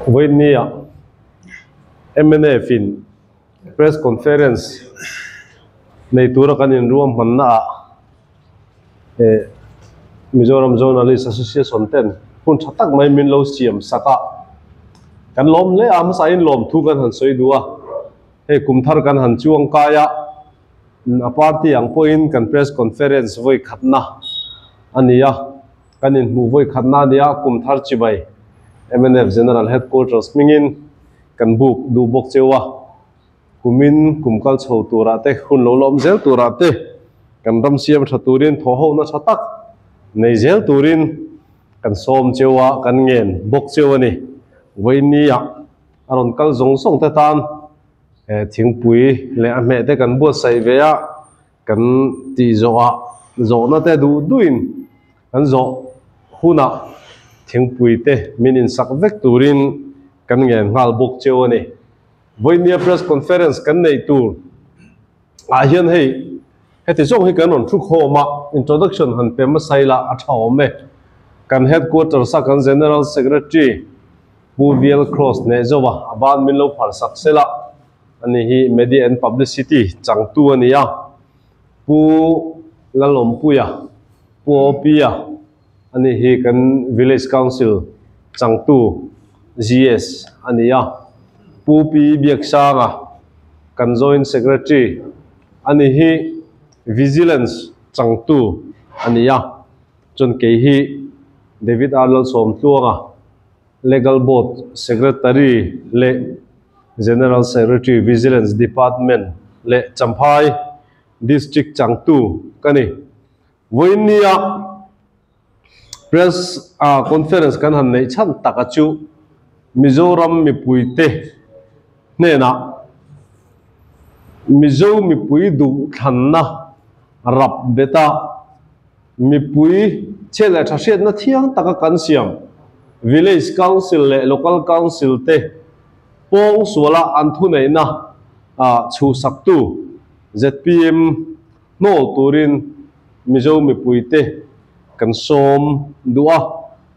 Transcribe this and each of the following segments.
với nia MNF in press conference này tura kan in room man na Mizoram Journalist Association ten pun chatak mai min lo siam saka kan lom le am sa in lom thu kan han soi dua he kum thar kan han chuang kaya a party ang point kan press conference voi khatna ania kan in mu voi khatna dia kum thar chi bai MNF General Headquarters mingin kan buk du bok chewa kumin kumkal chho turate hun lo lom zel turate kan ram siam thaturin tho ho na chatak nei zel turin kan som chewa kan ngen bok chewa ni voinia aron kal zong song ta tan thingpui le a me te kan bu sai ve a kan ti zo na te du duin kan zo huna thingpui te minin sak vek turin kan ngen ngal bok chewa ni voinia press conference kan nei tur a hian hei heti zong hi kan on thu khoma introduction han pe ma sai la a thau me kan headquarters sa kan general secretary Puvial Cross ne zowa aban min lo phar sak sela ani hi media and publicity changtu ania pu lalom puya pu opia ani hi kan village council changtu GS ania pu pi biak sanga kan joint secretary ani hi vigilance changtu ania chon ke hi David Arnold som tuanga legal board secretary le general secretary vigilance department le champhai district changtu kani voinia press conference kan han nei chan takachu Mizoram mi puite ne na Mizo mi pui du thanna rap beta mi pui chela thasiat na thiang taka kan siam village council le local council te pong suala anthu nei na chu saktu ZPM no turin Mizo mi pui te kan som dua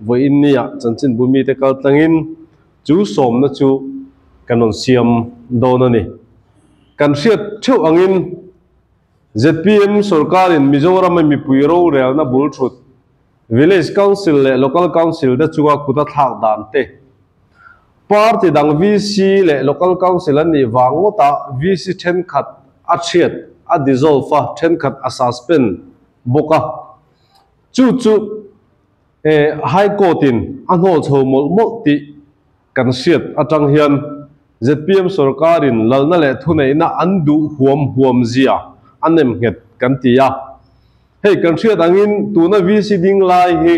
voinia chanchin bumi te kal tangin chu som na chu kanon siam don ani kan siat theu angin ZPM sarkar in Mizoram mi puiro rel na bul thut village council le local council da chuwa kuta thak dan te party dang VC le local council ani wangota VC then khat a thiat a dissolve then khat a suspend boka chu high court in anhol chhomol mol ti kan siat atang hian ZPM sarkarin lalna le thunei na andu huam zia anem het kan tia hei kan thiat angin tuna VC ding lai hi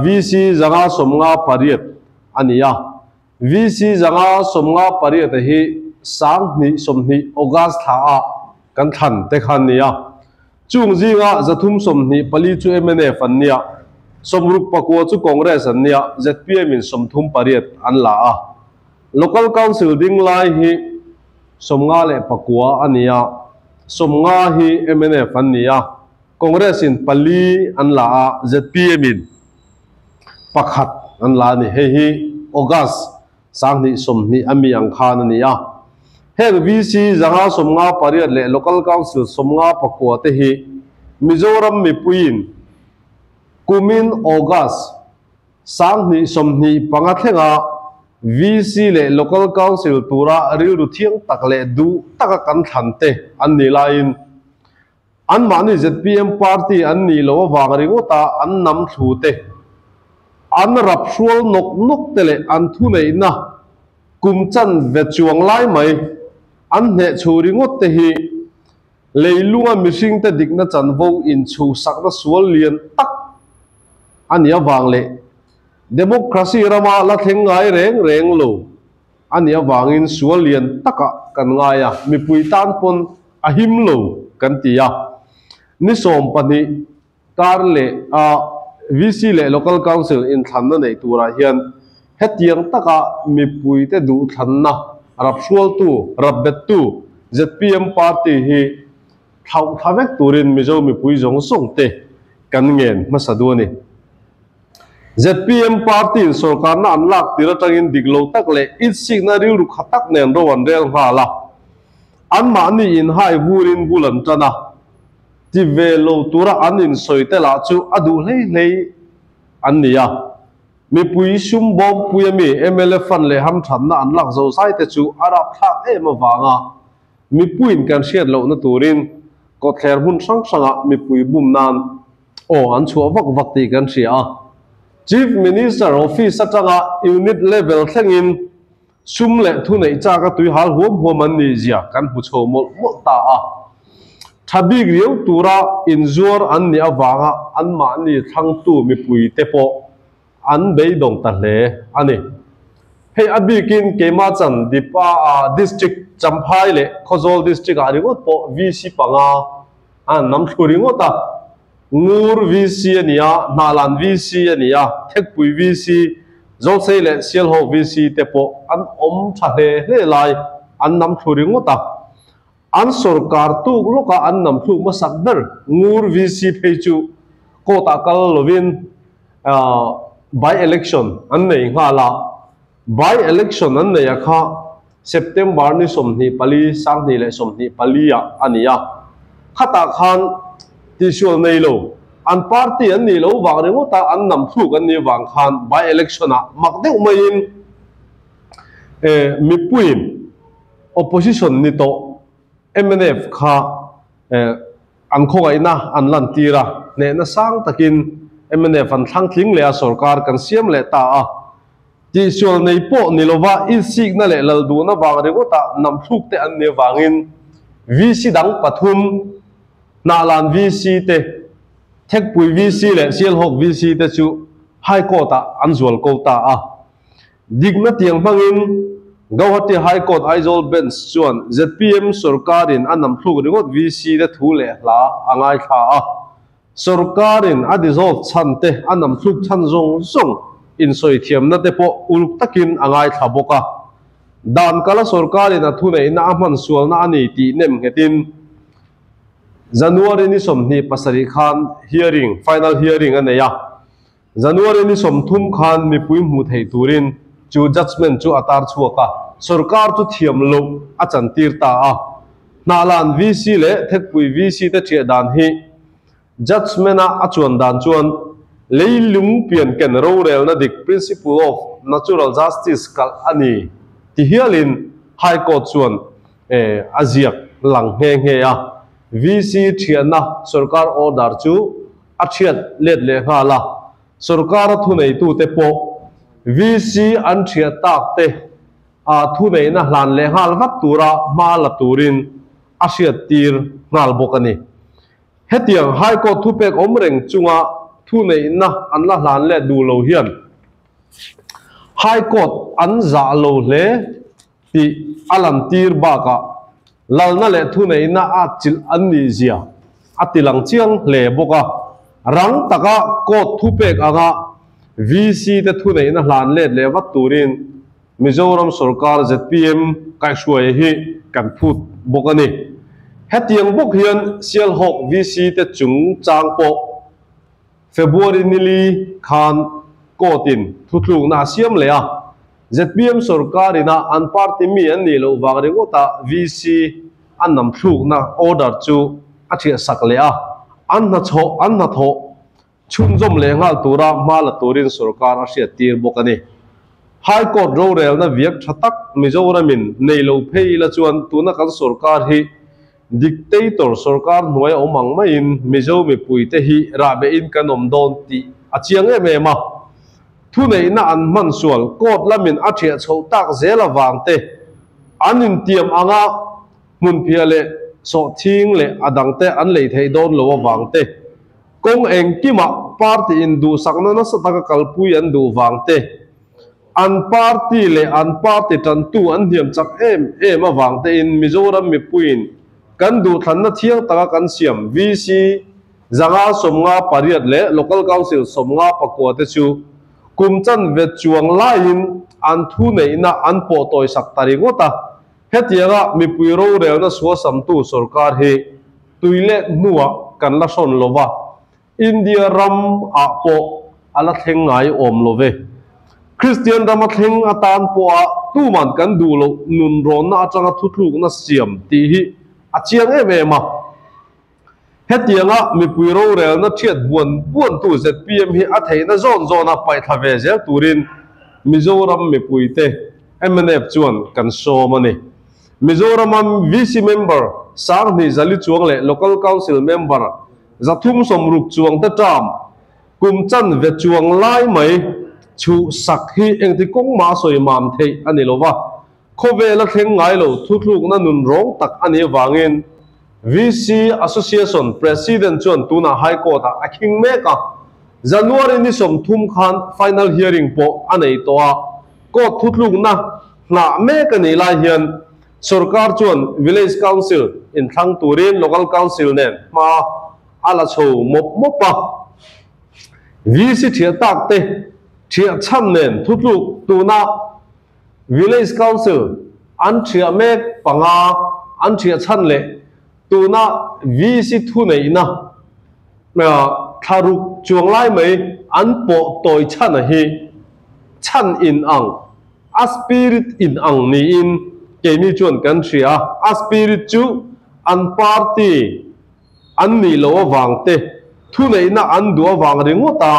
VC zanga somnga pariat ania VC zanga somnga pariat hi sang ni somni August tha a kan than te khan nia chung jinga zathum somni pali chu MNF ania somruk pakwa chu congress ania ZPM in somthum pariat an la a local council ding lai hi somnga le pakwa ania somnga hi MNF ania congress in pali an la a ZPM in pakhat an la ni hi August sang ni somni ami ang khan ania he VC zanga somnga pariat le local council somnga pakwa te hi Mizoram mi puin kumin August sang ni somni pangathenga VC le local council tura riru thiang takle du taka kan thante an ni lain an mani ZPM party an ni lo wangri ngota an nam thute an rap sual nok tele an thu nei na kumchan ve chuang lai mai an ne churi ngot te hi leilunga mishing te dikna chanvo in chu sakna sual lian tak ania wangle democracy rama la thengai reng lo ania wangin sualian taka kan ngaya mi puitan pon ahim lo kan tia ni som pani tarle VC le local council in thanna nei tura hian hetiang taka mi puite du thanna rap sual tu rabbet tu ZPM party hi thau thavek turin Mizo mi pui jong song te kan ngen masaduni ZPM party sarkar na anlak tira tangin diglo tak le it signal ru khatak nen ro wan rel hala an ma ni in hai vurin bulan tana ti velo tura anin soitela chu adu lei lei an nia mi pui sum bom pui mi MLF fan le ham than na anlak zo sai te chu arab thak e ma wanga mi puin kan siat lo na turin ko thler hun sang sanga mi pui bum nan o an chu vak vak ti kan sia Chief Minister Office atanga unit level thengin sum le thu nei cha ka tui hal huam huam an ni zia kan hu chho mol mol ta a thabi riu tura injur an ni awanga an ma ni thang tu mi pui te po an bei dong ta hle ani hei abikin kema chan dipa district champhai le khozol district ari go po VC panga an nam thuri ngo ta ngur VC ania nalan VC ania thekpui VC zolsei le sialho VC te po an om thale le lai an nam thuri ngo ta an sarkar tu loka an nam thu ma sakber ngur VC phechu ko ta kal lovin by election an nei ngala by election an nei kha September ni somni pali sang ni le somni pali ya ania khata khan tisual nei lo an party an ni lo wang re ta an nam thu kan ni wang khan by election a makde umain mi puin opposition ni to MNF kha an khoi na an lan tira ne na sang takin MNF an thang thling le sarkar kan siam le ta a tisual nei po ni lova i signal le lal du na wang re ta nam thuk te an ne wangin VC dang pathum nalan VC te thekpui VC le sialhok VC te chu high court a anzual ko ta a digna tiang bangin Guwahati High Court Aizol Bench chuan ZPM sarkarin anam thluk ringot VC te thu le hla angai tha a sarkarin a dissolve chan te anam thluk chan zong zong in soi thiam na te po uluk takin angai tha boka dan kala sarkarin a thu nei na aman sual na ani ti nem ngetin January ni somni pasari khan hearing final hearing aneya January ni somthum khan mi pui mu thei turin chu judgment chu atar chuaka sarkar chu thiam lo achan tir ta a nalan VC le thekpui VC te thia dan hi judgment a achuan dan chuan leilung pian ken ro rel na dik principle of natural justice kal ani ti hialin high court chuan aziak lang nge nge a VC thiana sarkar order chu athiat let le hala sarkar thu nei tu te po VC an thia tak te a thu nei na hlan le hal vak tura ma la turin asiat tir ngal bokani hetiang high court thu pek omreng chunga thu nei na an la hlan le du lo hian high court an za lo le ti alam tir ba ka lalna le thu nei na a chil an ni zia atilang chiang le boka rang taka court thu pek anga VC te thu nei na hlan let le wat turin Mizoram sarkar ZPM kai shuai hi kan phut bokani hetiang bok hian sialhok VC te chung chang po February nili khan kotin thutlu na siam le a ZPM sarkarina an party mi an ni lo wagre gota VC an nam thluk na order chu athia sak le a an na tho chunjom le ngal tura mala turin sarkar asia tir bokani high court ro rel na viak thatak Mizoramin nei lo phei la chuan tuna kan sarkar hi dictator sarkar hnuai omang ma in Mizo mi pui te hi rabe in kanom don ti achiang e mema thu nei na an man sual court lamin athia chho tak zela wangte anin tiam anga mun phiale so thing le adangte an lei thei don lo wangte kong eng kima party in du sakna na sataka kalpui an du wangte an party le an party tan tu an hiam chak em awangte in Mizoram mi puin kan du thanna thiang taka kan siam VC zanga somnga pariat le local council somnga pakwa te chu kumchan vet chuang lain an thu nei na an po toy sak tari ngota hetianga mi puiro rel na so sam tu sarkar he tuile nuwa kan la son lova India ram a po ala theng ngai om lo ve Christian rama theng atan po a tu man kan du lo nun ron na atanga thuthluk na siam ti hi achiang em ma hetianga mi puiro rel na thiat buan tu ZPM hi a theina zon a pai thave zel turin Mizoram mi puite MNF chuan kan so mani Mizoram VC member sang ni zali chuang le local council member zathum somruk chuang ta tam kum chan ve chuang lai mai chu sak hi engti kong ma soi mam thei ani lova khove la thleng ngai lo thutluk na nun rong tak ani wangin VC Association President chuan tuna High Court a king meka January ni som thum khan final hearing po anei to a court thutluk na meka ni la hian Sarkar chuan village council in thang turin local council nen ma ala chho mop pa VC thia tak te thia chan nen thutluk tuna village council an thia mek panga an thia chan le tuna VC thu nei na tharuk chuang lai mai an po toi chan hi chan in ang a spirit in ang ni in kemi chuan kan thria a spirit chu an party an ni lo wangte thu nei na an du wang ringota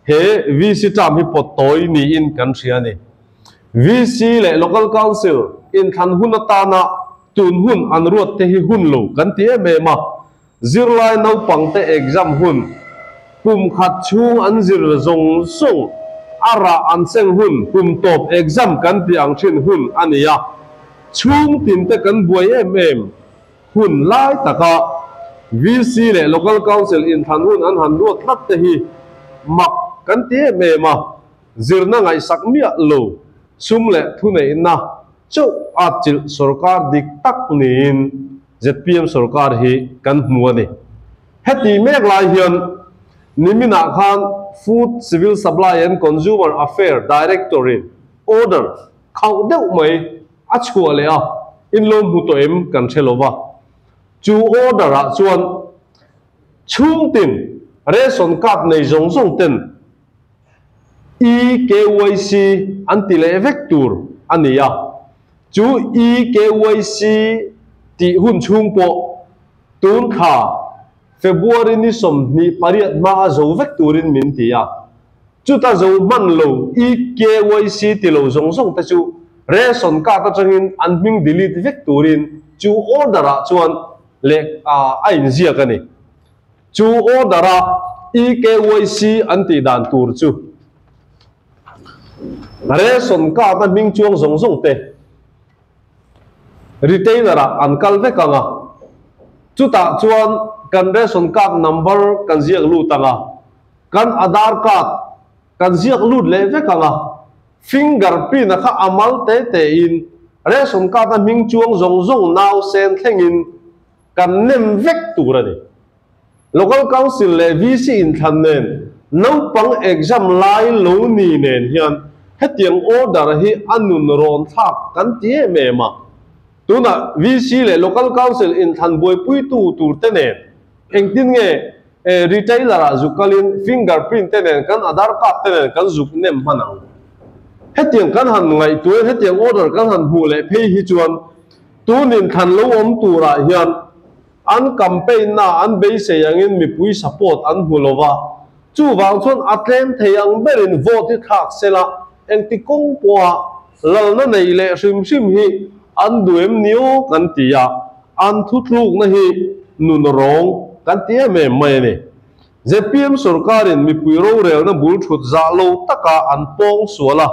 he VC tam hi pot toi ni in kan thria ni VC le local council in than hunata na tun hun an ruat te hi hun lo kan ti me ma zirlai no pangte exam hun pum khat chung an zir zong song ara an seng hun pum top exam kan ti ang thin hun ania chung tin te kan buai em hun lai taka VC le local council in than hun an han ruat thlat te hi mak kan ti me ma zirna ngai sak mia lo sum le thu nei na chau achil sarkar dik tak nin ZPM sarkar hi kan hmuani heti mek lai hian nimina khan Food Civil Supply and Consumer Affairs Directorate order khau deuh mai a chua le a in lom hu to em kan thelova chu order a chuan chung tin ration card nei zong zong ten EKYC antile vector ania chu EKYC ti hun chung po tun kha February ni som ni pariat ma zo vectorin min tia chu ta zo man lo EKYC ti lo zong zong ta chu ration card ta changin an ming delete vectorin chu order a chuan le a in zia ka ni chu order a EKYC anti dan tur chu ration card ta ming chuang zong zong te retailer an kal ve kanga chu ta chuan kan ration card number kan ziak lu tanga kan Aadhaar card kan ziak lu le ve kanga fingerprint kha amal te in ration card ta ming chuang zong zong now sen thlengin kan nem vek tur ani local council le VC in than nen no pang exam lai lo ni nen hian hetiang order hi anun ron thak kan ti me ma tuna VC le local council in than boi pui tu tur te nen engtin nge retailer a zukalin fingerprint te nen kan Aadhaar card te nen kan zuk nem manang hetiang kan han ngai tu hetiang order kan han hu le phei hi chuan tunin than lo om tura hian an campaign na an be se yangin mi pui support an hulova chu wang chon atlem theyang berin vote hi thak sela engti kong poa lalna nei le sim hi an duem niu kan tia an thutluk na hi nun rong kan tia me mai ni ZPM sarkarin mi puiro rel na bul thut za lo taka an pong suala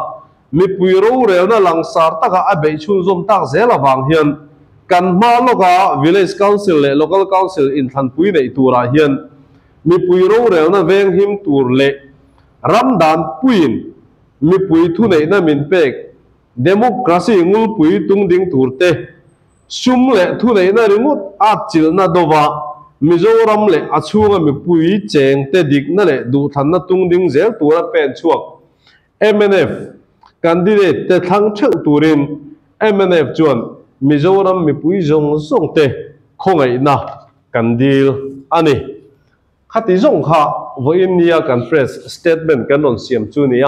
mi puiro rel na langsar taka abe chun zom tak zela wang hian kan ma loka village council le local council in than pui nei tura hian mi puiro rel na veng him tur le ramdan puin mi pui thu nei na min pek democracy ngul pui tung ding turte sum le thu nei na ringut achil na dova Mizoram le achunga mi pui cheng te dik na le du than na tung ding zel tura pen chuak MNF candidate te thang theu turin MNF chuan Mizoram mi pui zong zong te khongai na kandil ani khát tí rộng khá với India kan press statement kan on siam chu nia